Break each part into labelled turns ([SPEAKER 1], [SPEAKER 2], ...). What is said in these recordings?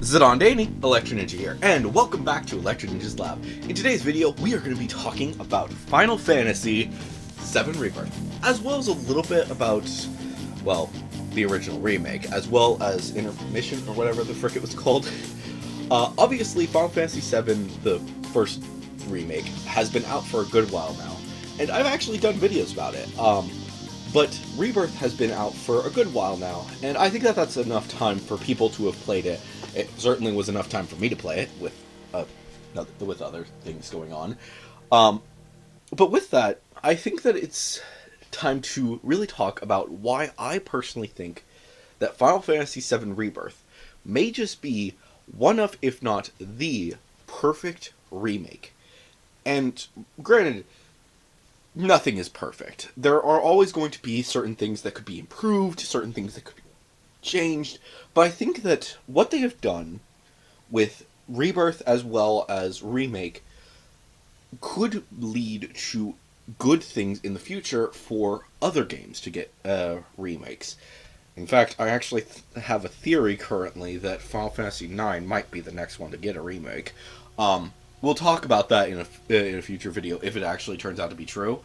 [SPEAKER 1] Zidon Daney, Electro Ninja here, and welcome back to Electro Ninja's Lab. In today's video, we are going to be talking about Final Fantasy VII Rebirth, as well as a little bit about, well, the original remake, as well as Intermission, or whatever the frick it was called. Obviously, Final Fantasy VII, the first remake, has been out for a good while now, and I've actually done videos about it. But Rebirth has been out for a good while now, and I think that that's enough time for people to have played it. It certainly was enough time for me to play it with other things going on. But with that, I think that it's time to really talk about why I personally think that Final Fantasy VII Rebirth may just be one of, if not the, perfect remake. And granted, nothing is perfect. There are always going to be certain things that could be improved, certain things that could be changed, but I think that what they have done with Rebirth as well as Remake could lead to good things in the future for other games to get remakes. In fact, I actually have a theory currently that Final Fantasy IX might be the next one to get a remake. We'll talk about that in a future video if it actually turns out to be true.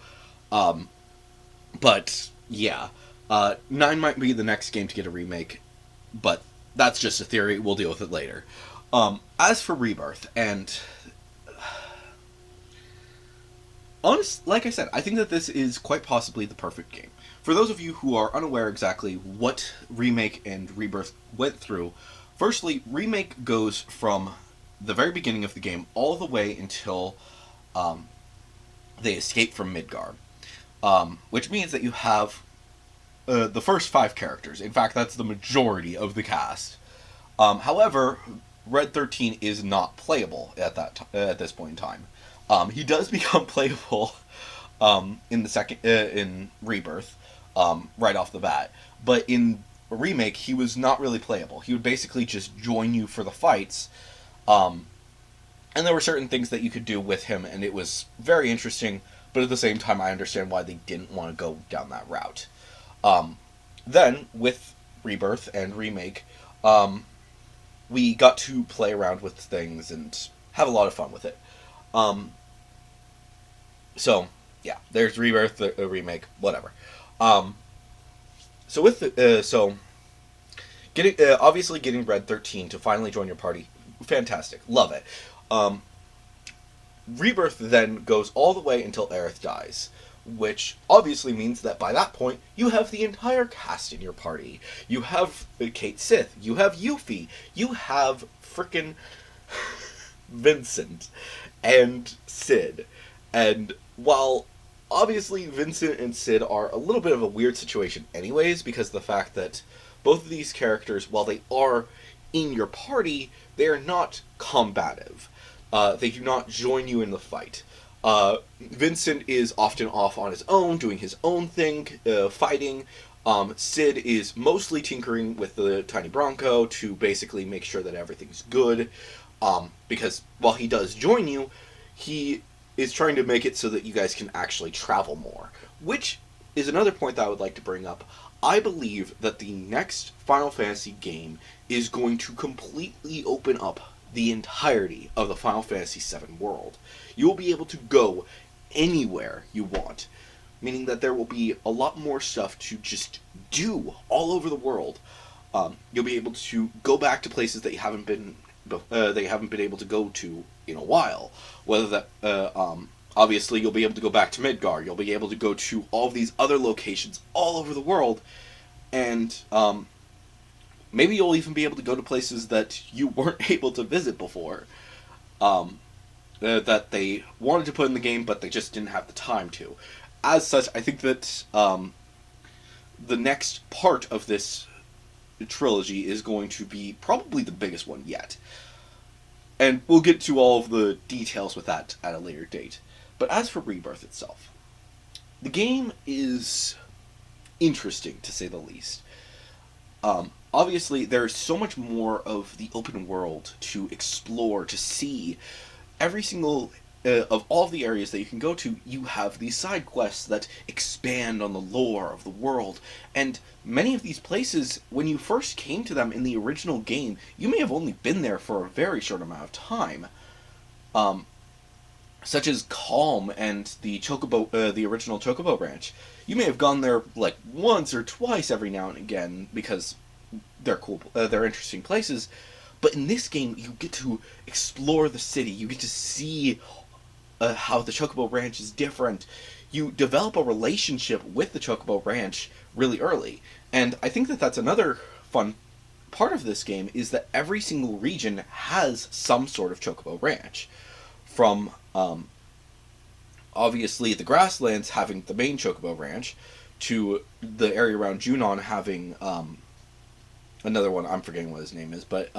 [SPEAKER 1] But yeah, 9 might be the next game to get a remake, but that's just a theory. We'll deal with it later. As for Rebirth, and like I said, I think that this is quite possibly the perfect game. For those of you who are unaware exactly what Remake and Rebirth went through, firstly, Remake goes from the very beginning of the game all the way until they escape from Midgar. Which means that you have the first 5 characters. In fact, that's the majority of the cast. However, Red 13 is not playable at this point in time. He does become playable in Rebirth right off the bat, but in Remake he was not really playable. He would basically just join you for the fights. And there were certain things that you could do with him, and it was very interesting. But at the same time, I understand why they didn't want to go down that route. Then, with Rebirth and Remake, we got to play around with things and have a lot of fun with it. So, yeah, there's Rebirth, the Remake, whatever. So with obviously getting Red 13 to finally join your party, fantastic, love it. Rebirth then goes all the way until Aerith dies, which obviously means that by that point, you have the entire cast in your party. You have Kate Sith, you have Yuffie, you have frickin' Vincent, and Cid. And while obviously Vincent and Cid are a little bit of a weird situation anyways, because of the fact that both of these characters, while they are in your party, they are not combative. They do not join you in the fight. Vincent is often off on his own, doing his own thing, fighting. Cid is mostly tinkering with the Tiny Bronco to basically make sure that everything's good. Because while he does join you, he is trying to make it so that you guys can actually travel more. Which is another point that I would like to bring up. I believe that the next Final Fantasy game is going to completely open up the entirety of the Final Fantasy VII world. You will be able to go anywhere you want, meaning that there will be a lot more stuff to just do all over the world. You'll be able to go back to places that you haven't been able to go to in a while. Whether that, obviously, you'll be able to go back to Midgar. You'll be able to go to all of these other locations all over the world, and maybe you'll even be able to go to places that you weren't able to visit before, that they wanted to put in the game, but they just didn't have the time to. As such, I think that the next part of this trilogy is going to be probably the biggest one yet. And we'll get to all of the details with that at a later date. But as for Rebirth itself, the game is interesting, to say the least. Obviously, there's so much more of the open world to explore, to see. Every single of all the areas that you can go to, you have these side quests that expand on the lore of the world. And many of these places, when you first came to them in the original game, you may have only been there for a very short amount of time. Um, Such as Calm and the the original Chocobo Ranch. You may have gone there like once or twice every now and again because they're cool, they're interesting places. But in this game, you get to explore the city. You get to see how the Chocobo Ranch is different. You develop a relationship with the Chocobo Ranch really early. And I think that that's another fun part of this game, is that every single region has some sort of Chocobo Ranch. From, obviously, the grasslands having the main Chocobo Ranch, to the area around Junon having another one. I'm forgetting what his name is, but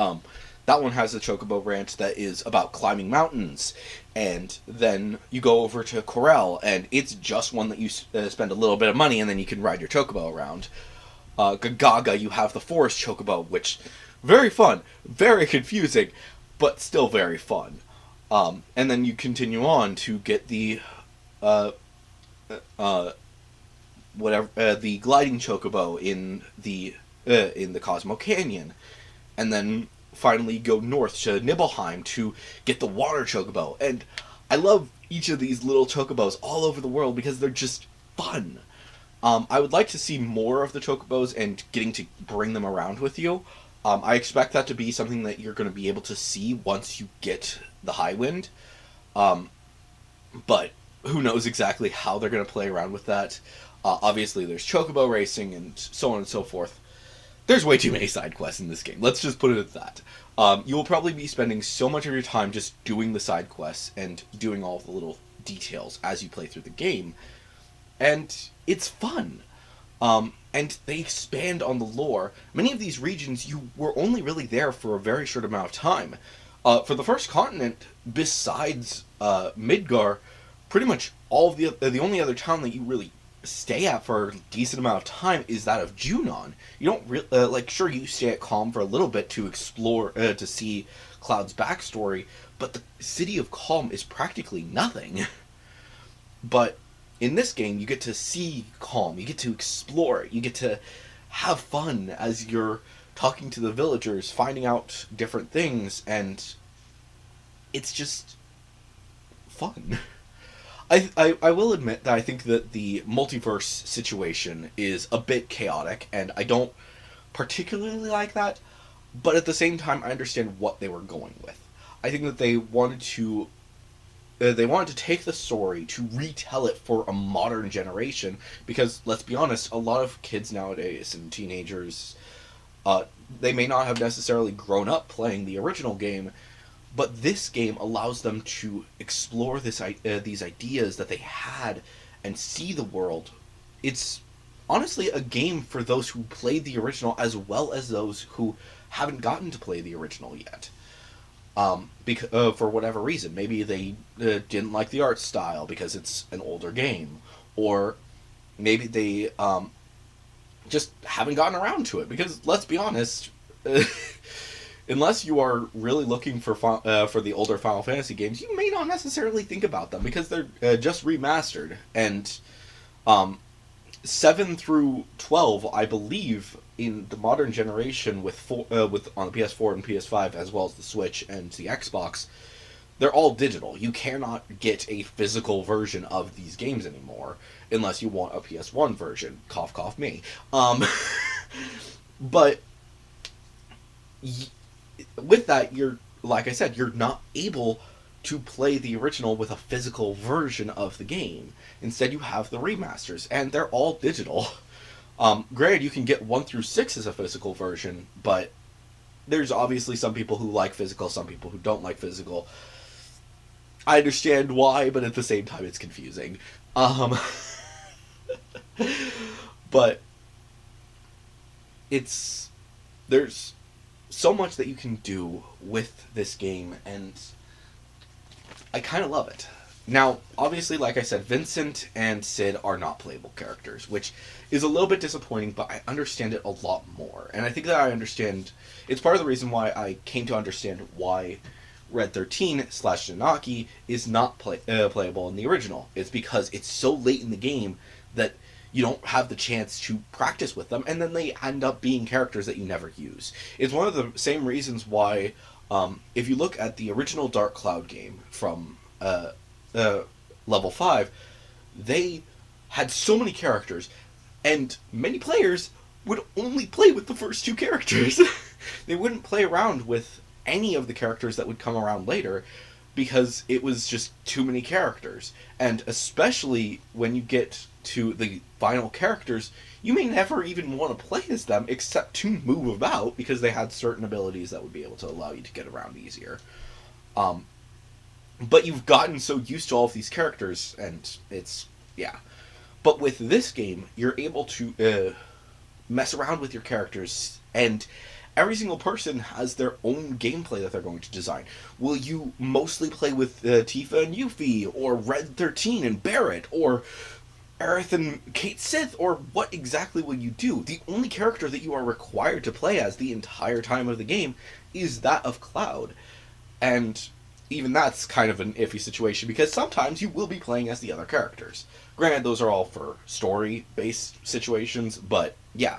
[SPEAKER 1] that one has a Chocobo Ranch that is about climbing mountains. And then you go over to Corel, and it's just one that you spend a little bit of money, and then you can ride your Chocobo around. Gagaga, you have the Forest Chocobo, which, very fun, very confusing, but still very fun. And then you continue on to get the the gliding Chocobo in the Cosmo Canyon, and then finally go north to Nibelheim to get the water Chocobo. And I love each of these little Chocobos all over the world because they're just fun. I would like to see more of the Chocobos and getting to bring them around with you. I expect that to be something that you're going to be able to see once you get the Highwind. But who knows exactly how they're going to play around with that. Obviously, there's Chocobo racing and so on and so forth. There's way too many side quests in this game. Let's just put it at that. You will probably be spending so much of your time just doing the side quests and doing all the little details as you play through the game. And it's fun. And they expand on the lore. Many of these regions, you were only really there for a very short amount of time. For the first continent, besides Midgar, pretty much all of the only other town that you really stay at for a decent amount of time is that of Junon. You don't really sure, you stay at Calm for a little bit to explore, to see Cloud's backstory, but the city of Calm is practically nothing. But in this game, you get to see Calm, you get to explore, you get to have fun as you're talking to the villagers, finding out different things, and it's just fun. I will admit that I think that the multiverse situation is a bit chaotic, and I don't particularly like that, but at the same time, I understand what they were going with. I think that they wanted to take the story to retell it for a modern generation, because, let's be honest, a lot of kids nowadays and teenagers, they may not have necessarily grown up playing the original game, but this game allows them to explore these ideas that they had and see the world. It's honestly a game for those who played the original as well as those who haven't gotten to play the original yet. Because for whatever reason, maybe they didn't like the art style because it's an older game, or maybe they just haven't gotten around to it. Because let's be honest, unless you are really looking for the older Final Fantasy games, you may not necessarily think about them because they're just remastered. And 7 through 12, I believe, in the modern generation with on the PS4 and PS5, as well as the Switch and the Xbox, they're all digital. You cannot get a physical version of these games anymore unless you want a PS1 version. Cough, cough, me. But with that, like I said, you're not able to play the original with a physical version of the game. Instead, you have the remasters, and they're all digital. Granted, you can get 1 through 6 as a physical version, but there's obviously some people who like physical, some people who don't like physical. I understand why, but at the same time, it's confusing. But there's so much that you can do with this game, and I kind of love it. Now, obviously, like I said, Vincent and Sid are not playable characters, which is a little bit disappointing, but I understand it a lot more. And I think that it's part of the reason why I came to understand why Red 13 slash Nanaki is not playable in the original. It's because it's so late in the game that you don't have the chance to practice with them, and then they end up being characters that you never use. It's one of the same reasons why, if you look at the original Dark Cloud game from level 5, they had so many characters, and many players would only play with the first 2 characters. They wouldn't play around with any of the characters that would come around later, because it was just too many characters. And especially when you get to the final characters, you may never even want to play as them except to move about, because they had certain abilities that would be able to allow you to get around easier. But you've gotten so used to all of these characters, and it's, yeah. But with this game, you're able to mess around with your characters, and every single person has their own gameplay that they're going to design. Will you mostly play with Tifa and Yuffie, or Red 13 and Barret, or Aerith and Kate Sith, or what exactly will you do? The only character that you are required to play as the entire time of the game is that of Cloud. And even that's kind of an iffy situation, because sometimes you will be playing as the other characters. Granted, those are all for story-based situations, but yeah.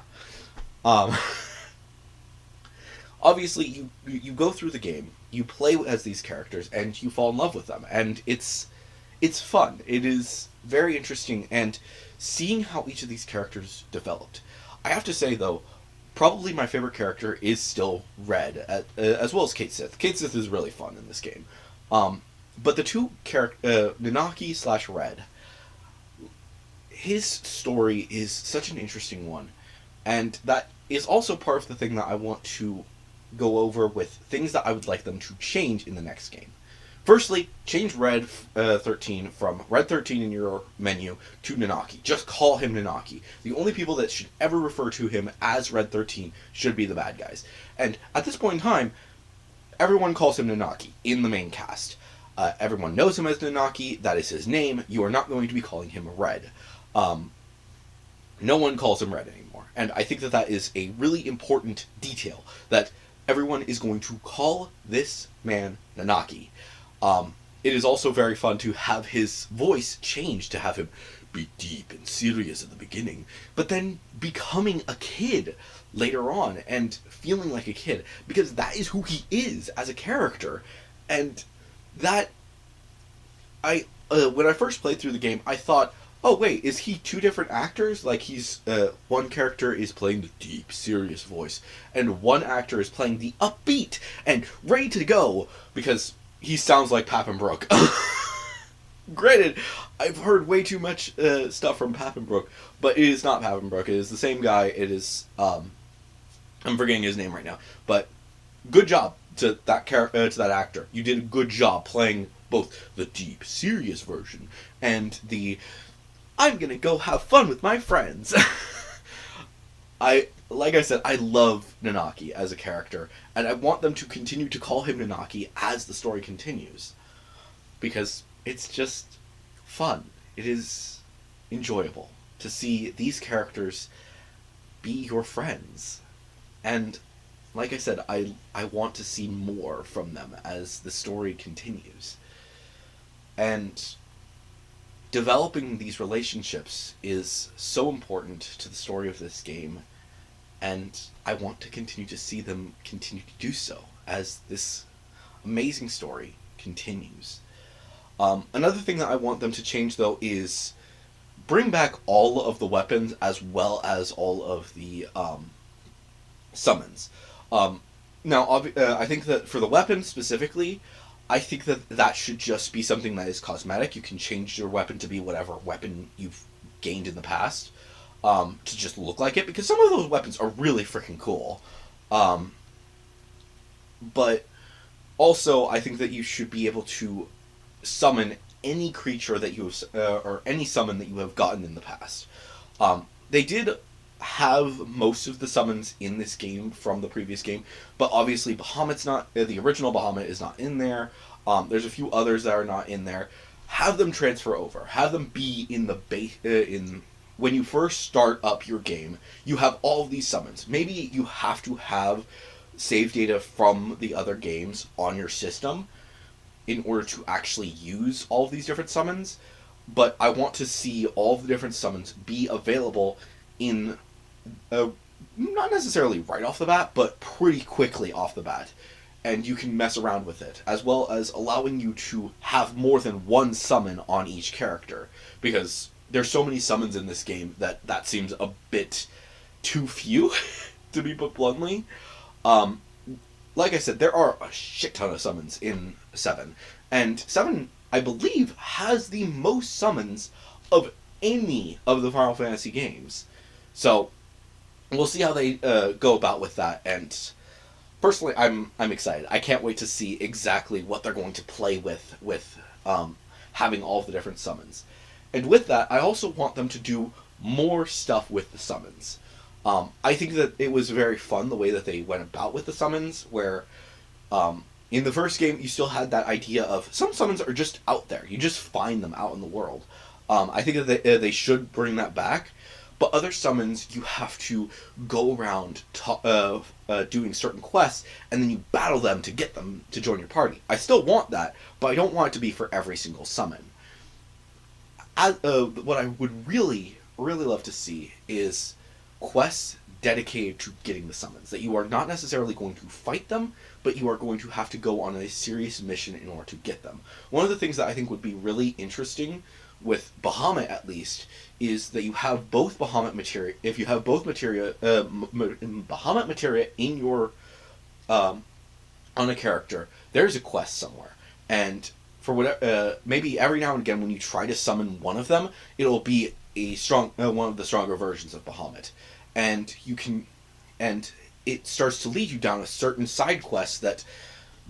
[SPEAKER 1] Obviously, you go through the game, you play as these characters, and you fall in love with them, and it's fun. It is very interesting, and seeing how each of these characters developed. I have to say, though, probably my favorite character is still Red, as well as Kate Sith. Kate Sith is really fun in this game. But the 2 characters, Nanaki slash Red, his story is such an interesting one, and that is also part of the thing that I want to go over with things that I would like them to change in the next game. Firstly, change Red 13 from Red 13 in your menu to Nanaki. Just call him Nanaki. The only people that should ever refer to him as Red 13 should be the bad guys. And at this point in time, everyone calls him Nanaki in the main cast. Everyone knows him as Nanaki. That is his name. You are not going to be calling him Red. No one calls him Red anymore. And I think that that is a really important detail, that everyone is going to call this man Nanaki. It is also very fun to have his voice change, to have him be deep and serious at the beginning, but then becoming a kid later on and feeling like a kid, because that is who he is as a character. And that, when I first played through the game, I thought, oh wait, is he 2 different actors? Like, he's, one character is playing the deep, serious voice, and one actor is playing the upbeat and ready to go, because he sounds like Pappenbrook. Granted, I've heard way too much stuff from Pappenbrook, but it is not Pappenbrook. It is the same guy. It is, I'm forgetting his name right now, but good job to that to that actor. You did a good job playing both the deep, serious version and the I'm gonna go have fun with my friends. Like I said, I love Nanaki as a character, and I want them to continue to call him Nanaki as the story continues, because it's just fun. It is enjoyable to see these characters be your friends. And like I said, I want to see more from them as the story continues. And developing these relationships is so important to the story of this game, and I want to continue to see them continue to do so as this amazing story continues. Another thing that I want them to change, though, is bring back all of the weapons as well as all of the summons. Now, I think that for the weapons specifically, I think that that should just be something that is cosmetic. You can change your weapon to be whatever weapon you've gained in the past, to just look like it, because some of those weapons are really freaking cool. But also, I think that you should be able to summon any creature that you have, or any summon that you have gotten in the past. They did have most of the summons in this game from the previous game, but obviously Bahamut's not, the original Bahamut is not in there. There's a few others that are not in there. Have them transfer over. Have them be in the base, when you first start up your game, you have all of these summons. Maybe you have to have save data from the other games on your system in order to actually use all of these different summons, but I want to see all of the different summons be available in not necessarily right off the bat, but pretty quickly off the bat. And you can mess around with it, as well as allowing you to have more than one summon on each character, because there's so many summons in this game that seems a bit too few, to be put bluntly. Like I said, there are a shit ton of summons in 7, and 7, I believe, has the most summons of any of the Final Fantasy games. So, we'll see how they go about with that, and personally, I'm excited. I can't wait to see exactly what they're going to play with having all of the different summons. And with that, I also want them to do more stuff with the summons. I think that it was very fun the way that they went about with the summons, where in the first game you still had that idea of some summons are just out there. You just find them out in the world. I think that they should bring that back. But other summons, you have to go around doing certain quests, and then you battle them to get them to join your party. I still want that, but I don't want it to be for every single summon. What I would really, really love to see is quests dedicated to getting the summons. That you are not necessarily going to fight them, but you are going to have to go on a serious mission in order to get them. One of the things that I think would be really interesting, with Bahamut at least, is that you have both Bahamut materia. If you have both materia, Bahamut materia in your on a character, there's a quest somewhere, and for whatever, maybe every now and again when you try to summon one of them, it'll be a strong one of the stronger versions of Bahamut, and it starts to lead you down a certain side quest that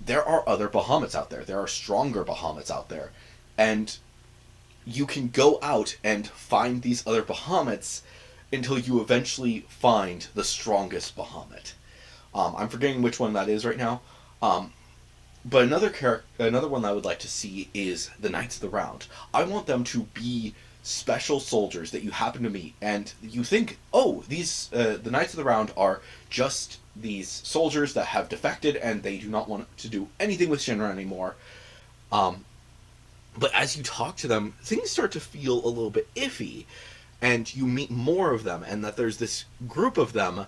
[SPEAKER 1] there are other Bahamuts out there. There are stronger Bahamuts out there, and you can go out and find these other Bahamuts until you eventually find the strongest Bahamut. I'm forgetting which one that is right now. But another one I would like to see is the Knights of the Round. I want them to be special soldiers that you happen to meet, and you think, oh, these the Knights of the Round are just these soldiers that have defected and they do not want to do anything with Shinra anymore. But as you talk to them, things start to feel a little bit iffy, and you meet more of them, and that there's this group of them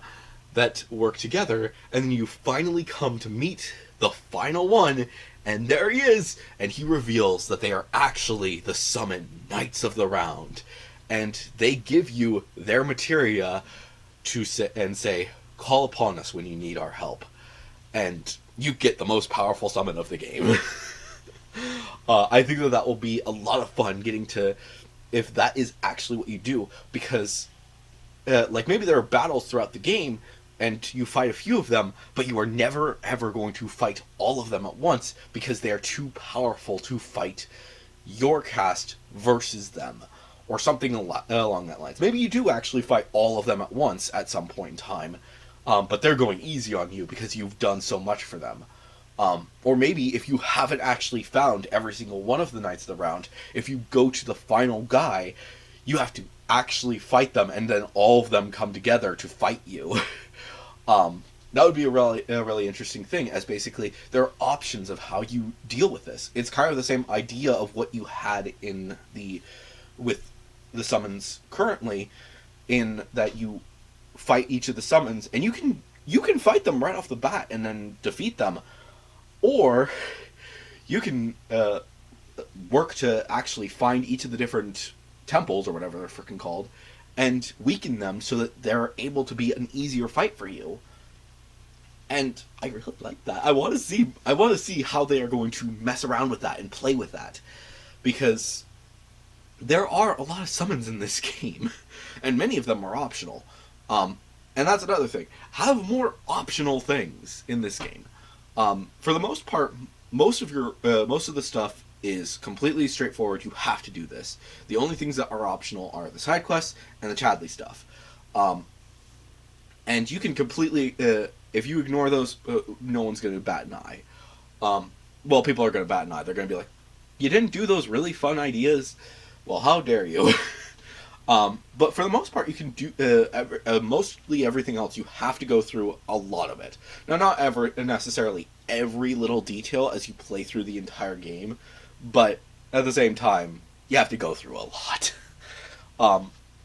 [SPEAKER 1] that work together, and then you finally come to meet the final one, and there he is, and he reveals that they are actually the summoned Knights of the Round, and they give you their materia to sit and say, call upon us when you need our help, and you get the most powerful summon of the game. I think that will be a lot of fun getting to, if that is actually what you do, because like maybe there are battles throughout the game and you fight a few of them, but you are never ever going to fight all of them at once because they are too powerful to fight your cast versus them, or something along that lines. Maybe you do actually fight all of them at once at some point in time, but they're going easy on you because you've done so much for them. Or maybe if you haven't actually found every single one of the Knights of the Round, if you go to the final guy, you have to actually fight them, and then all of them come together to fight you. That would be a really interesting thing, as basically there are options of how you deal with this. It's kind of the same idea of what you had with the summons currently, in that you fight each of the summons, and you can fight them right off the bat and then defeat them. Or you can work to actually find each of the different temples, or whatever they're freaking called, and weaken them so that they're able to be an easier fight for you. And I really like that. I want to see how they are going to mess around with that and play with that, because there are a lot of summons in this game, and many of them are optional. And that's another thing. Have more optional things in this game. For the most part, most of the stuff is completely straightforward. You have to do this. The only things that are optional are the side quests and the Chadley stuff. And you can completely, if you ignore those, no one's going to bat an eye. Well, people are going to bat an eye. They're going to be like, you didn't do those really fun ideas? Well, how dare you? But for the most part, you can do mostly everything else. You have to go through a lot of it. Now, not necessarily every little detail as you play through the entire game, but at the same time, you have to go through a lot.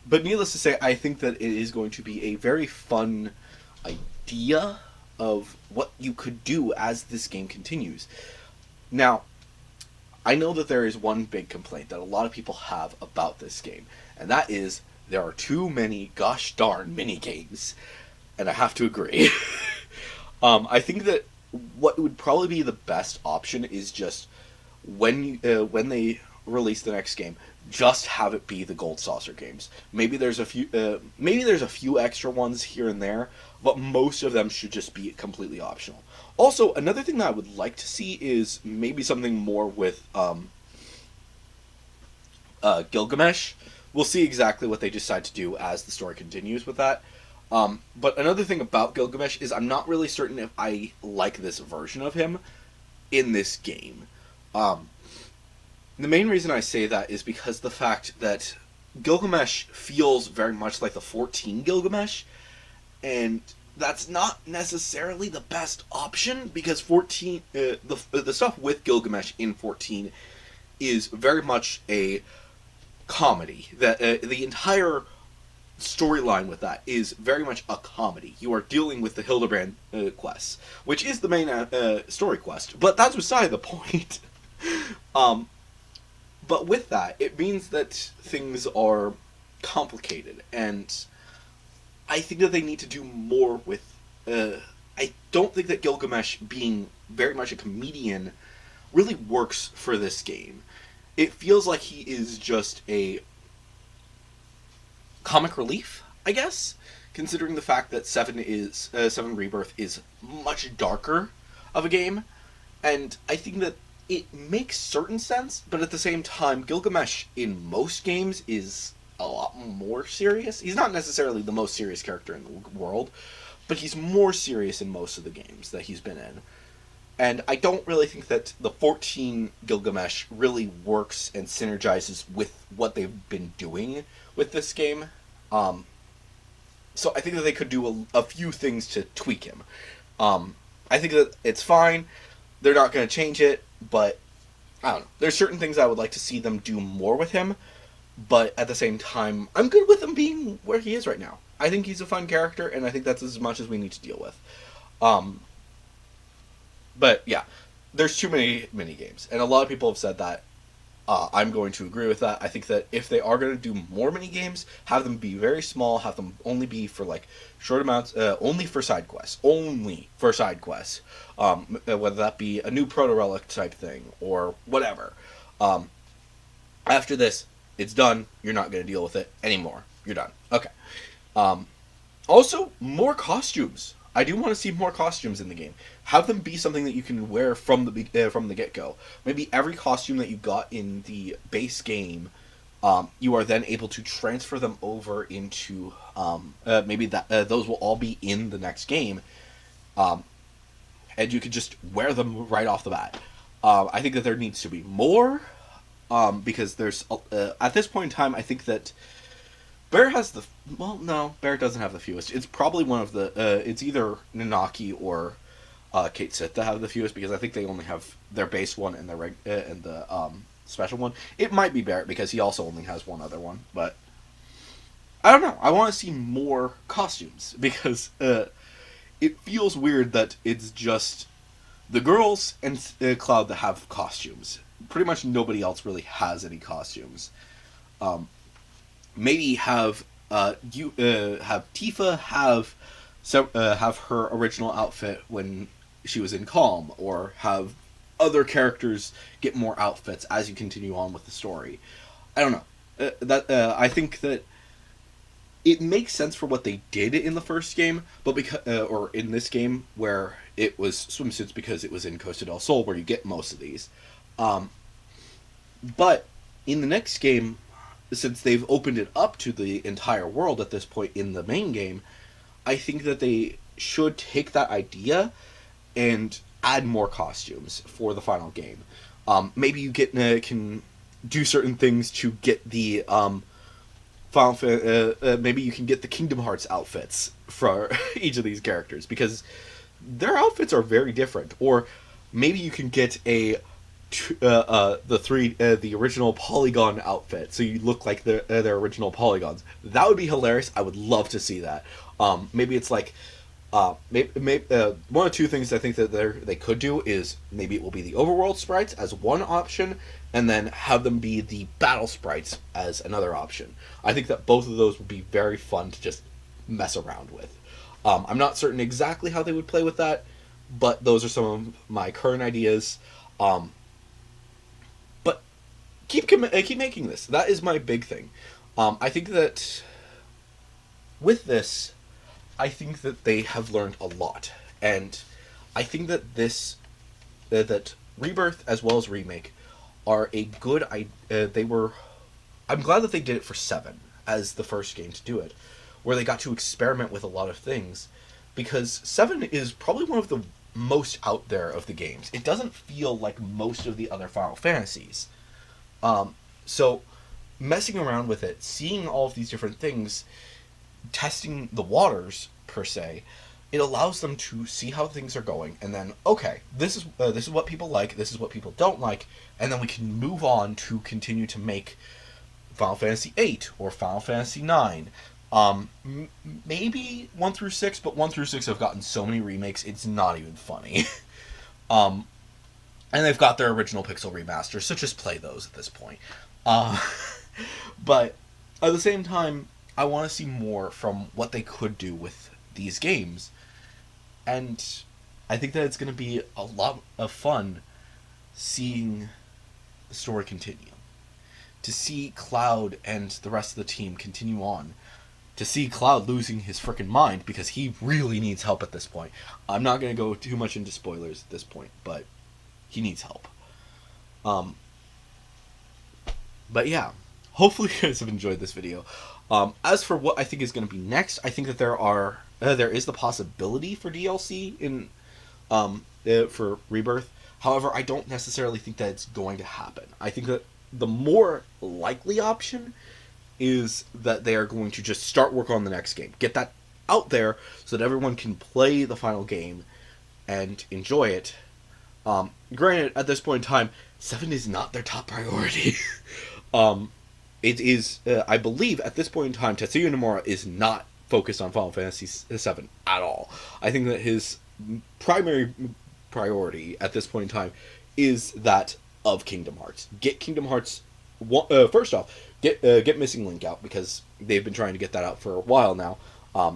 [SPEAKER 1] But needless to say, I think that it is going to be a very fun idea of what you could do as this game continues. Now, I know that there is one big complaint that a lot of people have about this game, and that is there are too many gosh darn mini games, and I have to agree. I think that what would probably be the best option is just when they release the next game, just have it be the Gold Saucer games. Maybe there's a few extra ones here and there, but most of them should just be completely optional. Also, another thing that I would like to see is maybe something more with Gilgamesh. We'll see exactly what they decide to do as the story continues with that. But another thing about Gilgamesh is I'm not really certain if I like this version of him in this game. The main reason I say that is because the fact that Gilgamesh feels very much like the 14 Gilgamesh, and that's not necessarily the best option because 14 the stuff with Gilgamesh in 14 is very much a comedy. That the entire storyline with that is very much a comedy. You are dealing with the Hildebrand quest, which is the main story quest, but that's beside the point. But with that, it means that things are complicated, and I think that they need to do more with... I don't think that Gilgamesh being very much a comedian really works for this game. It feels like he is just a comic relief, I guess, considering the fact that 7 Rebirth is much darker of a game, and I think that it makes certain sense, but at the same time, Gilgamesh in most games is a lot more serious. He's not necessarily the most serious character in the world, but he's more serious in most of the games that he's been in. And I don't really think that the 14 Gilgamesh really works and synergizes with what they've been doing with this game. So I think that they could do a few things to tweak him. I think that it's fine. They're not going to change it, but I don't know. There's certain things I would like to see them do more with him, but at the same time, I'm good with him being where he is right now. I think he's a fun character, and I think that's as much as we need to deal with. But yeah, there's too many mini games, and a lot of people have said that. I'm going to agree with that. I think that if they are going to do more mini games, have them be very small, have them only be for like short amounts, only for side quests, whether that be a new proto relic type thing or whatever. After this, it's done. You're not going to deal with it anymore. You're done. Okay. Also, more costumes. I do want to see more costumes in the game. Have them be something that you can wear from the get-go. Maybe every costume that you got in the base game, you are then able to transfer them over into maybe those will all be in the next game, and you could just wear them right off the bat. I think that there needs to be more, because there's at this point in time, I think that Bear has the... Well, no, Bear doesn't have the fewest. It's probably one of the... it's either Nanaki or Kate Sith that have the fewest, because I think they only have their base one and the special one. It might be Barrett, because he also only has one other one, but... I don't know. I want to see more costumes, because it feels weird that it's just the girls and Cloud that have costumes. Pretty much nobody else really has any costumes. Maybe have Tifa have her original outfit when she was in Calm, or have other characters get more outfits as you continue on with the story. I don't know. I think that it makes sense for what they did in the first game, but or in this game where it was swimsuits, because it was in Costa del Sol where you get most of these. But in the next game, since they've opened it up to the entire world at this point in the main game, I think that they should take that idea and add more costumes for the final game. Maybe you can do certain things to get the maybe you can get the Kingdom Hearts outfits for each of these characters, because their outfits are very different. Or maybe you can get the original polygon outfit, so you look like their original polygons. That would be hilarious. I would love to see that. Maybe it's like, one of two things I think that they could do is maybe it will be the overworld sprites as one option, and then have them be the battle sprites as another option. I think that both of those would be very fun to just mess around with. I'm not certain exactly how they would play with that, but those are some of my current ideas. But keep making this. That is my big thing. I think that with this, I think that they have learned a lot, and I think that that Rebirth as well as Remake are a good idea. I'm glad that they did it for 7 as the first game to do it, where they got to experiment with a lot of things, because 7 is probably one of the most out there of the games. It doesn't feel like most of the other Final Fantasies. So messing around with it, seeing all of these different things, testing the waters per se, it allows them to see how things are going, and then, okay, this is what people like, this is what people don't like, and then we can move on to continue to make Final Fantasy VIII or Final Fantasy IX. Maybe 1 through 6, but 1 through 6 have gotten so many remakes, it's not even funny. And they've got their original pixel remasters, so just play those at this point. But at the same time, I want to see more from what they could do with these games. And I think that it's going to be a lot of fun seeing the story continue. To see Cloud and the rest of the team continue on. To see Cloud losing his frickin' mind, because he really needs help at this point. I'm not going to go too much into spoilers at this point, but he needs help. But yeah, hopefully you guys have enjoyed this video. As for what I think is going to be next, I think that there is the possibility for DLC in for Rebirth. However, I don't necessarily think that it's going to happen. I think that the more likely option is that they are going to just start work on the next game. Get that out there so that everyone can play the final game and enjoy it. Granted, at this point in time, 7 is not their top priority. It is, I believe, at this point in time, Tetsuya Nomura is not focused on Final Fantasy VII at all. I think that his primary priority at this point in time is that of Kingdom Hearts. Get Kingdom Hearts, first off, get Missing Link out, because they've been trying to get that out for a while now,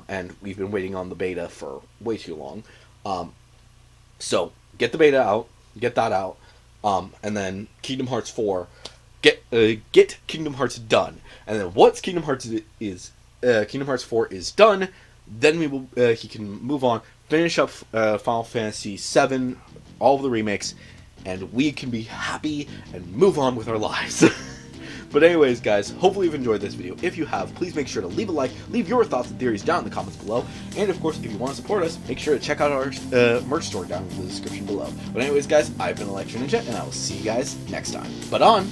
[SPEAKER 1] and we've been waiting on the beta for way too long. So, get the beta out, get that out, and then Kingdom Hearts 4, get Kingdom Hearts done, and then once Kingdom Hearts 4 is done, then he can move on, finish up Final Fantasy VII, all of the remakes, and we can be happy and move on with our lives. But anyways, guys, hopefully you've enjoyed this video. If you have, please make sure to leave a like, leave your thoughts and theories down in the comments below, and of course, if you want to support us, make sure to check out our merch store down in the description below. But anyways, guys, I've been Electro Ninja, and I will see you guys next time. But on!